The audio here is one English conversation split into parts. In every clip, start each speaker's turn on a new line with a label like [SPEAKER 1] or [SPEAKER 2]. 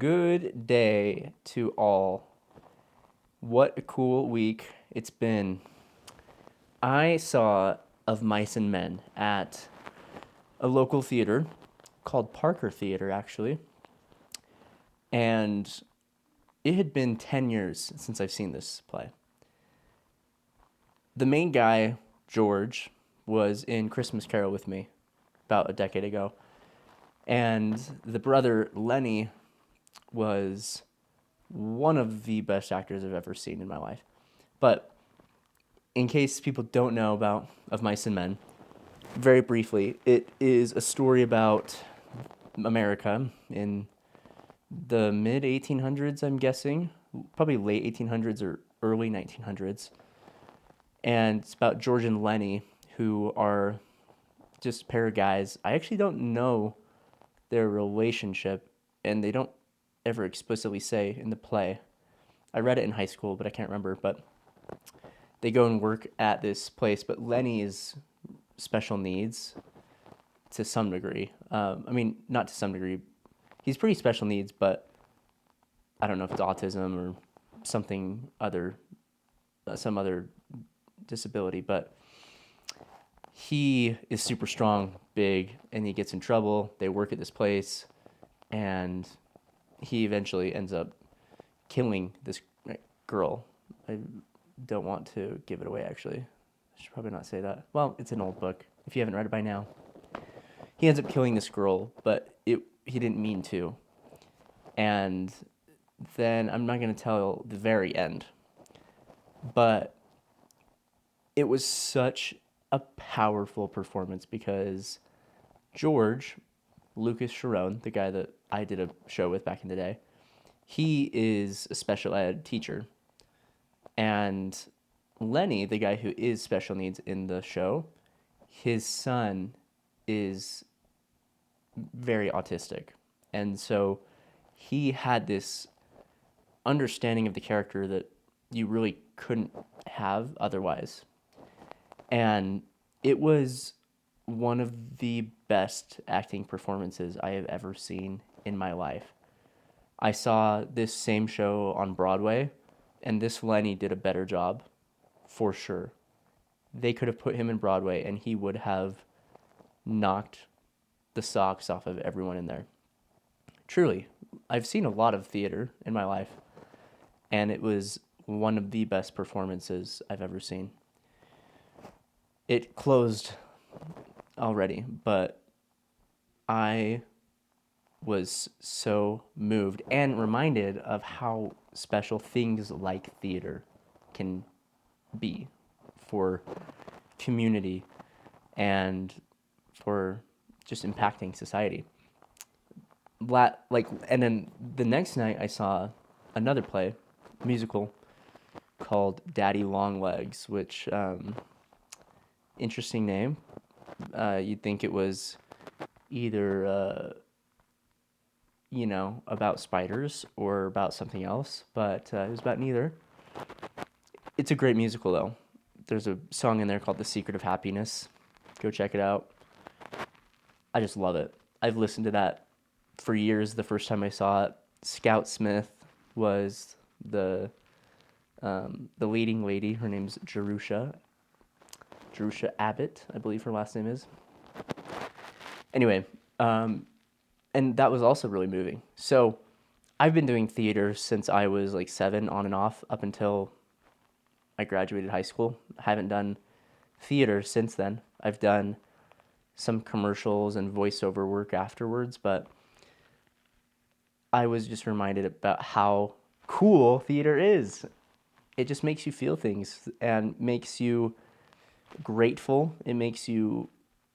[SPEAKER 1] Good day to all. What a cool week it's been. I saw Of Mice and Men at a local theater called Parker Theater, actually. And it had been 10 years since I've seen this play. The main guy, George, was in Christmas Carol with me about a decade ago. And the brother, Lenny, was one of the best actors I've ever seen in my life. But in case people don't know about Of Mice and Men, very briefly, it is a story about America in the mid 1800s, I'm guessing, probably late 1800s or early 1900s. And it's about George and Lenny, who are just a pair of guys. I actually don't know their relationship, and they don't ever explicitly say in the play. I read it in high school, but I can't remember. But they go and work at this place, but Lenny is special needs to some degree. Not to some degree. He's pretty special needs, but I don't know if it's autism or something other, some other disability. But he is super strong, big, and he gets in trouble. They work at this place, and he eventually ends up killing this girl. I don't want to give it away, actually. I should probably not say that. Well, it's an old book, if you haven't read it by now. He ends up killing this girl, but he didn't mean to. And then I'm not going to tell the very end, but it was such a powerful performance because George, Lucas Sharon, the guy that I did a show with back in the day, he is a special ed teacher. And Lenny, the guy who is special needs in the show, his son is very autistic. And so he had this understanding of the character that you really couldn't have otherwise. And it was one of the best acting performances I have ever seen in my life. I saw this same show on Broadway, and this Lenny did a better job, for sure. They could have put him in Broadway, and he would have knocked the socks off of everyone in there. Truly, I've seen a lot of theater in my life, and it was one of the best performances I've ever seen. It closed already, but I was so moved and reminded of how special things like theater can be for community and for just impacting society. And then the next night I saw another play, musical, called Daddy Longlegs, which interesting name. You'd think it was either about spiders or about something else, but it was about neither. It's a great musical, though. There's a song in there called The Secret of Happiness. Go check it out. I just love it. I've listened to that for years the first time I saw it. Scout Smith was the leading lady. Her name's Jerusha Abbott, I believe her last name is. Anyway, and that was also really moving. So I've been doing theater since I was like 7, on and off, up until I graduated high school. I haven't done theater since then. I've done some commercials and voiceover work afterwards, but I was just reminded about how cool theater is. It just makes you feel things and makes you grateful. It makes you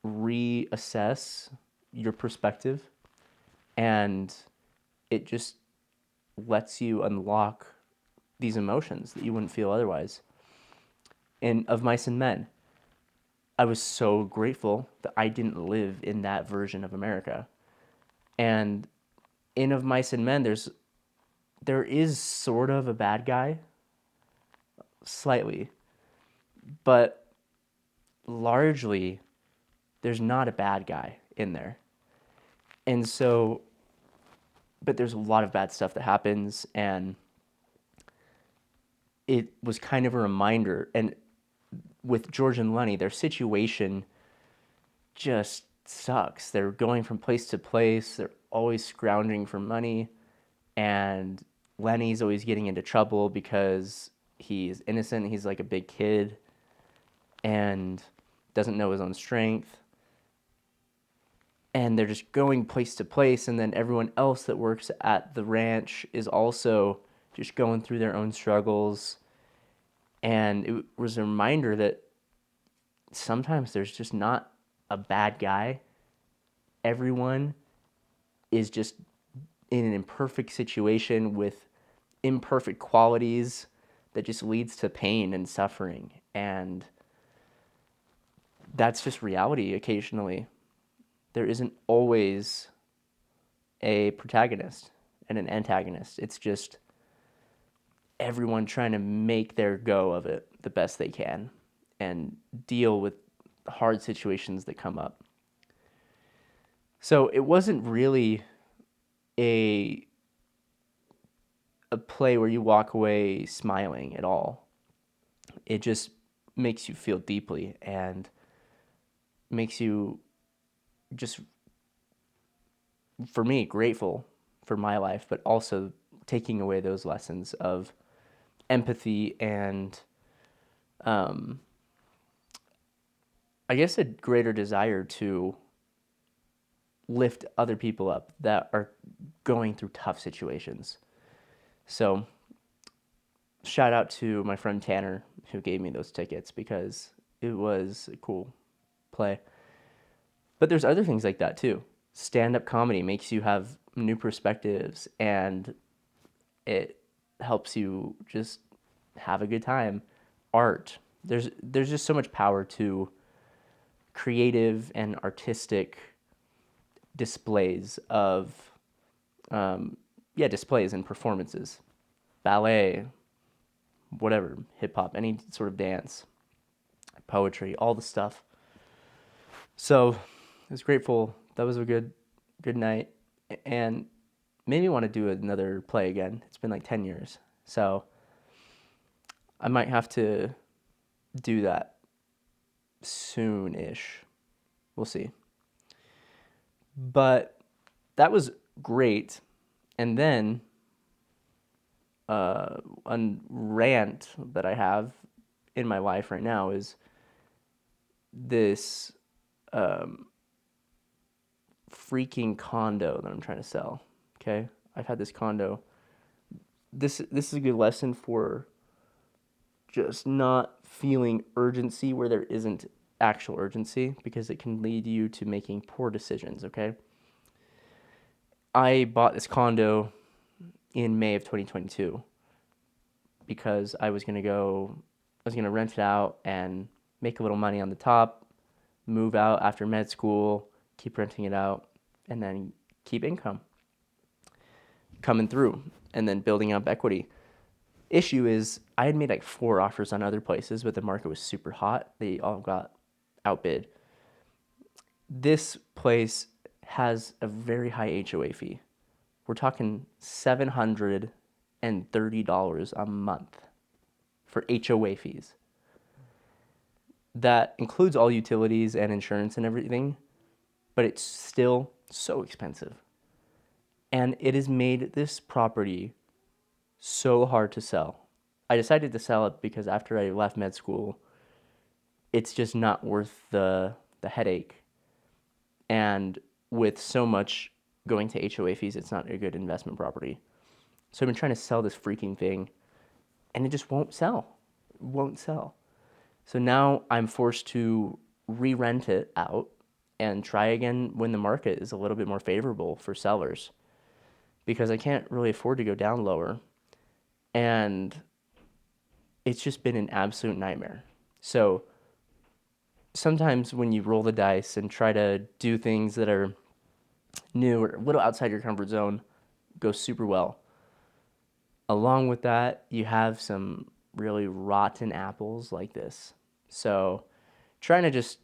[SPEAKER 1] reassess your perspective, and it just lets you unlock these emotions that you wouldn't feel otherwise. And Of Mice and Men, I was so grateful that I didn't live in that version of America. And in Of Mice and Men, there is sort of a bad guy, slightly, but largely there's not a bad guy in there. And so but there's a lot of bad stuff that happens, and it was kind of a reminder. And with George and Lenny, their situation just sucks. They're going from place to place. They're always scrounging for money, and Lenny's always getting into trouble because he's innocent. He's like a big kid and doesn't know his own strength. And they're just going place to place, and then everyone else that works at the ranch is also just going through their own struggles. And it was a reminder that sometimes there's just not a bad guy. Everyone is just in an imperfect situation with imperfect qualities that just leads to pain and suffering. And that's just reality occasionally. There isn't always a protagonist and an antagonist. It's just everyone trying to make their go of it the best they can and deal with hard situations that come up. So it wasn't really a play where you walk away smiling at all. It just makes you feel deeply and makes you just, for me, grateful for my life, but also taking away those lessons of empathy and I guess a greater desire to lift other people up that are going through tough situations. So shout out to my friend Tanner who gave me those tickets because it was a cool play. But there's other things like that too. Stand-up comedy makes you have new perspectives and it helps you just have a good time. Art. There's just so much power to creative and artistic displays of displays and performances. Ballet, whatever, hip hop, any sort of dance, poetry, all the stuff. So I was grateful. That was a good night, and made me want to do another play again. It's been like 10 years, so I might have to do that soon-ish. We'll see. But that was great. And then a rant that I have in my life right now is this freaking condo that I'm trying to sell. Okay? I've had this condo. This is a good lesson for just not feeling urgency where there isn't actual urgency, because it can lead you to making poor decisions, okay? I bought this condo in May of 2022 because I was going to rent it out and make a little money on the top, move out after med school, keep renting it out, and then keep income coming through, and then building up equity. Issue is I had made like 4 offers on other places, but the market was super hot. They all got outbid. This place has a very high HOA fee. We're talking $730 a month for HOA fees. That includes all utilities and insurance and everything, but it's still so expensive. And it has made this property so hard to sell. I decided to sell it because after I left med school, it's just not worth the headache. And with so much going to HOA fees, it's not a good investment property. So I've been trying to sell this freaking thing, and it just won't sell. It won't sell. So now I'm forced to re-rent it out and try again when the market is a little bit more favorable for sellers, because I can't really afford to go down lower. And it's just been an absolute nightmare. So sometimes when you roll the dice and try to do things that are new or a little outside your comfort zone, goes super well. Along with that, you have some really rotten apples like this. So trying to just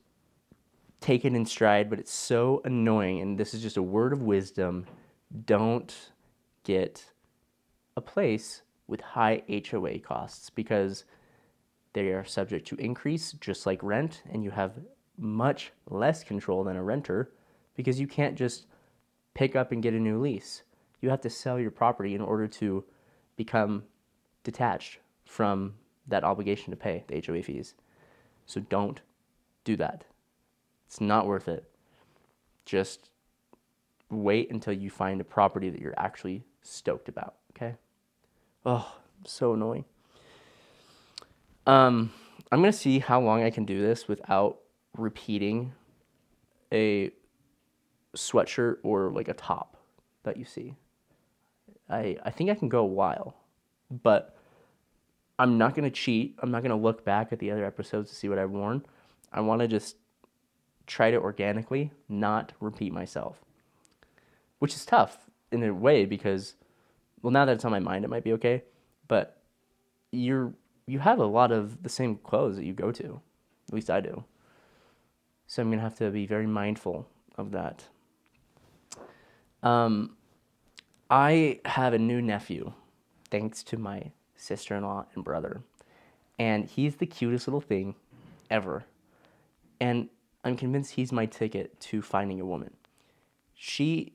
[SPEAKER 1] take it in stride, but it's so annoying. And this is just a word of wisdom. Don't get a place with high HOA costs because they are subject to increase just like rent, and you have much less control than a renter because you can't just pick up and get a new lease. You have to sell your property in order to become detached from that obligation to pay the HOA fees. So don't do that. It's not worth it. Just wait until you find a property that you're actually stoked about, okay? Oh, so annoying. I'm going to see how long I can do this without repeating a sweatshirt or like a top that you see. I think I can go a while, but I'm not going to cheat. I'm not going to look back at the other episodes to see what I've worn. I want to just try to organically not repeat myself, which is tough in a way because, well, now that it's on my mind, it might be okay, but you have a lot of the same clothes that you go to. At least I do. So I'm going to have to be very mindful of that. I have a new nephew, thanks to my sister-in-law and brother. And he's the cutest little thing ever. And I'm convinced he's my ticket to finding a woman. He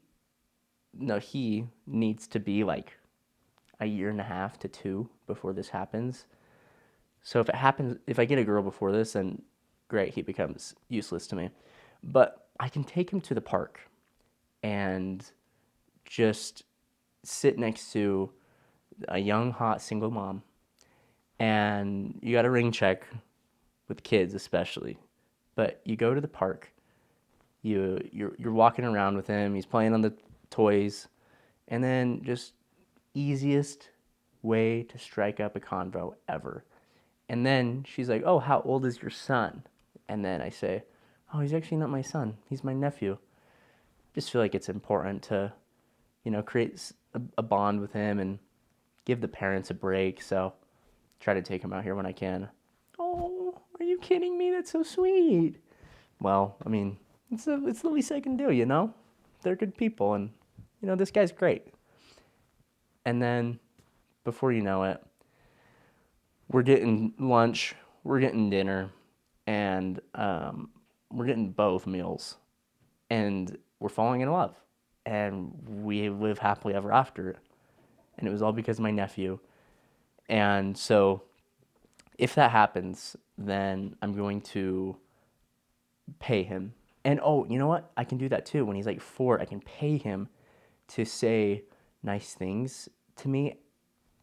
[SPEAKER 1] needs to be like a year and a half to 2 before this happens. So if I get a girl before this, then great, he becomes useless to me. But I can take him to the park and just sit next to a young, hot, single mom. And you got a ring check with kids especially. But you go to the park, you're walking around with him, he's playing on the toys, and then just easiest way to strike up a convo ever. And then she's like, "Oh, how old is your son?" And then I say, "Oh, he's actually not my son. He's my nephew." Just feel like it's important to, create a bond with him and give the parents a break. So try to take him out here when I can. Oh, are you kidding me? That's so sweet. Well, I mean, it's the least I can do, They're good people, and, this guy's great. And then, before you know it, we're getting lunch, we're getting dinner, and we're getting both meals, and we're falling in love, and we live happily ever after. And it was all because of my nephew. And so, if that happens, then I'm going to pay him. And oh, you know what? I can do that too. When he's like 4, I can pay him to say nice things to me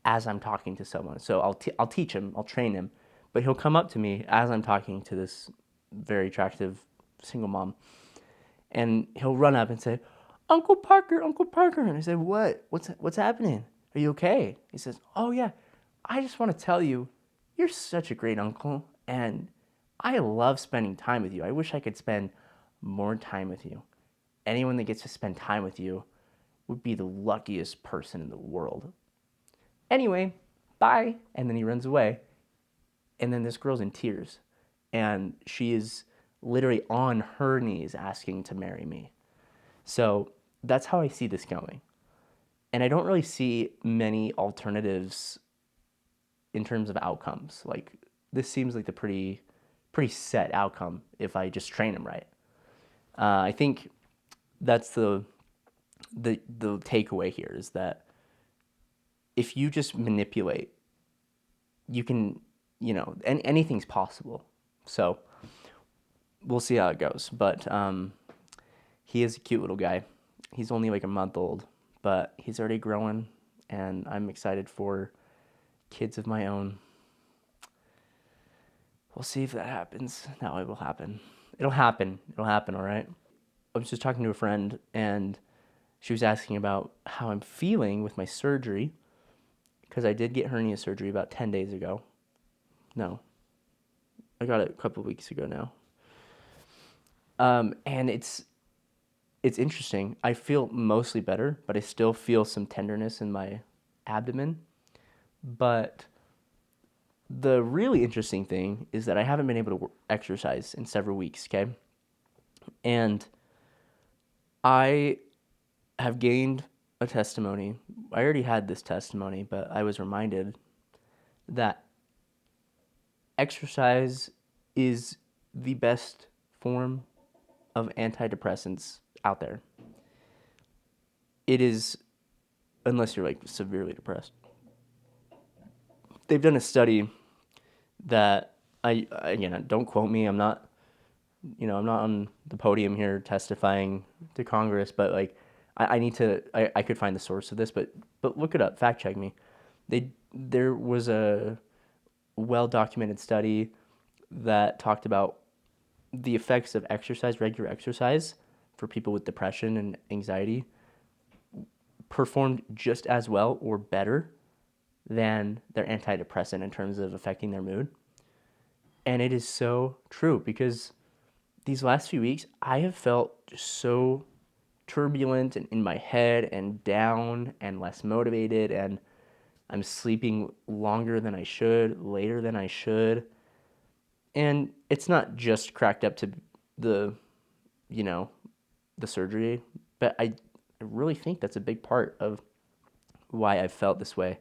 [SPEAKER 1] as I'm talking to someone. So I'll teach him, I'll train him, but he'll come up to me as I'm talking to this very attractive single mom, and he'll run up and say, Uncle Parker," and I say, "What? What's happening? Are you okay?" He says, "Oh yeah, I just want to tell you, you're such a great uncle, and I love spending time with you. I wish I could spend more time with you. Anyone that gets to spend time with you would be the luckiest person in the world. Anyway, bye." And then he runs away. And then this girl's in tears. And she is literally on her knees asking to marry me. So that's how I see this going. And I don't really see many alternatives in terms of outcomes. Like, this seems like the pretty set outcome if I just train him right. I think that's the takeaway here, is that if you just manipulate, you can, anything's possible. So we'll see how it goes. But he is a cute little guy. He's only like a month old, but he's already growing, and I'm excited for kids of my own. We'll see if that happens. No, it will happen. It'll happen, all right? I was just talking to a friend, and she was asking about how I'm feeling with my surgery, because I did get hernia surgery about 10 days ago. No, I got it a couple of weeks ago now. And it's interesting. I feel mostly better, but I still feel some tenderness in my abdomen. But the really interesting thing is that I haven't been able to exercise in several weeks, okay? And I have gained a testimony. I already had this testimony, but I was reminded that exercise is the best form of antidepressants out there. It is, unless you're like severely depressed. They've done a study that again, don't quote me. I'm not on the podium here testifying to Congress, but like I need to I could find the source of this, but look it up, fact check me. There was a well documented study that talked about the effects of exercise, regular exercise for people with depression and anxiety performed just as well or better than their antidepressant in terms of affecting their mood. And it is so true because these last few weeks, I have felt just so turbulent and in my head and down and less motivated, and I'm sleeping longer than I should, later than I should. And it's not just cracked up to the, the surgery, but I really think that's a big part of why I've felt this way.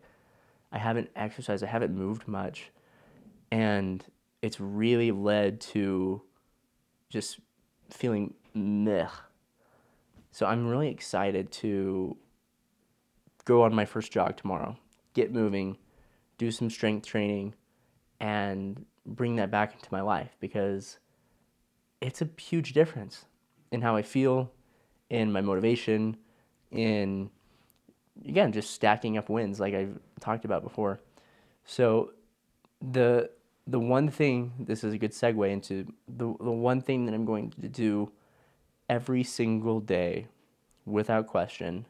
[SPEAKER 1] I haven't exercised, I haven't moved much, and it's really led to just feeling meh. So I'm really excited to go on my first jog tomorrow, get moving, do some strength training, and bring that back into my life because it's a huge difference in how I feel, in my motivation, in, again, just stacking up wins like I've talked about before. So the one thing, this is a good segue into the one thing that I'm going to do every single day without question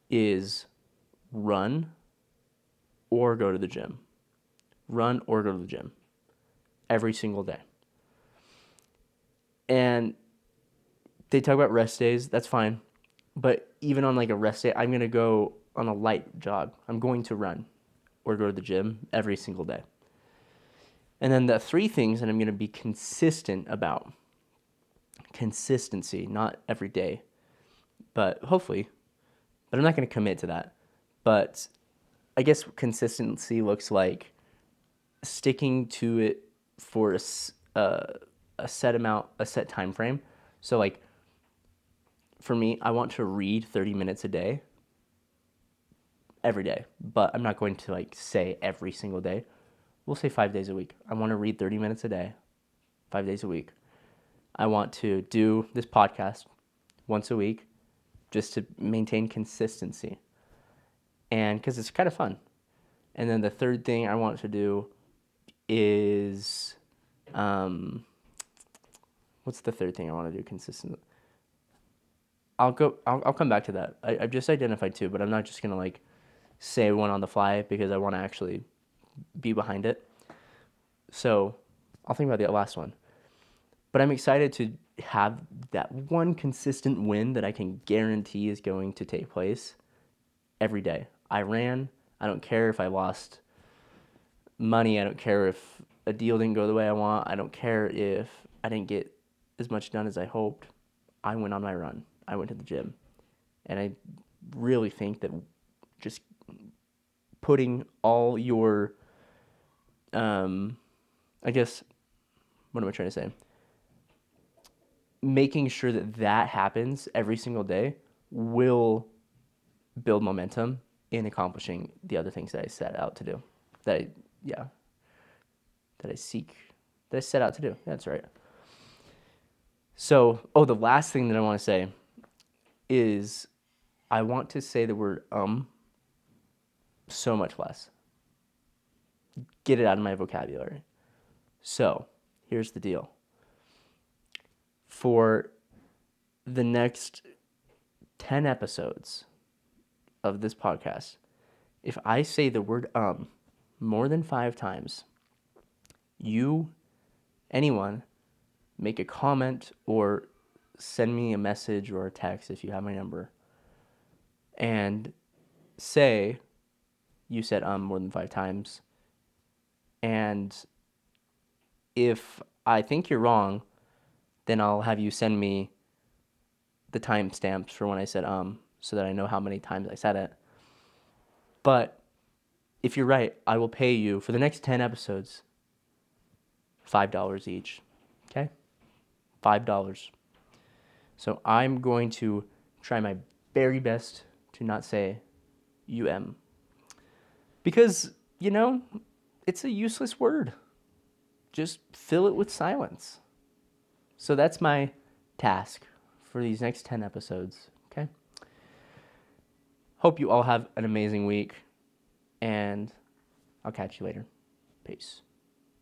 [SPEAKER 1] is run or go to the gym. Run or go to the gym every single day. And they talk about rest days, that's fine. But even on like a rest day, I'm going to go on a light jog. I'm going to run or go to the gym every single day. And then the three things that I'm going to be consistent about. Consistency, not every day, but hopefully. But I'm not going to commit to that. But I guess consistency looks like sticking to it for a set amount, a set time frame. So like for me, I want to read 30 minutes a day every day, but I'm not going to like say every single day. We'll say 5 days a week. I want to read 30 minutes a day, 5 days a week. I want to do this podcast once a week just to maintain consistency. And because it's kind of fun. And then the third thing I want to do is, what's the third thing I want to do consistently? I'll come back to that. I've just identified two, but I'm not just going to like say one on the fly because I want to actually be behind it. So I'll think about the last one. But I'm excited to have that one consistent win that I can guarantee is going to take place every day. I ran. I don't care if I lost money. I don't care if a deal didn't go the way I want. I don't care if I didn't get as much done as I hoped. I went on my run. I went to the gym. And I really think that just putting all your, I guess, what am I trying to say? Making sure that that happens every single day will build momentum in accomplishing the other things that I set out to do. That I set out to do. Yeah, that's right. So, the last thing that I want to say is I want to say the word so much less. Get it out of my vocabulary. So, here's the deal. For the next 10 episodes of this podcast, if I say the word more than 5 times, anyone, make a comment or send me a message or a text if you have my number and say you said more than 5 times. And if I think you're wrong, then I'll have you send me the timestamps for when I said so that I know how many times I said it. But if you're right, I will pay you for the next 10 episodes $5 each. Okay? $5. So I'm going to try my very best to not say UM. Because, it's a useless word. Just fill it with silence. So that's my task for these next 10 episodes. Okay? Hope you all have an amazing week, and I'll catch you later. Peace.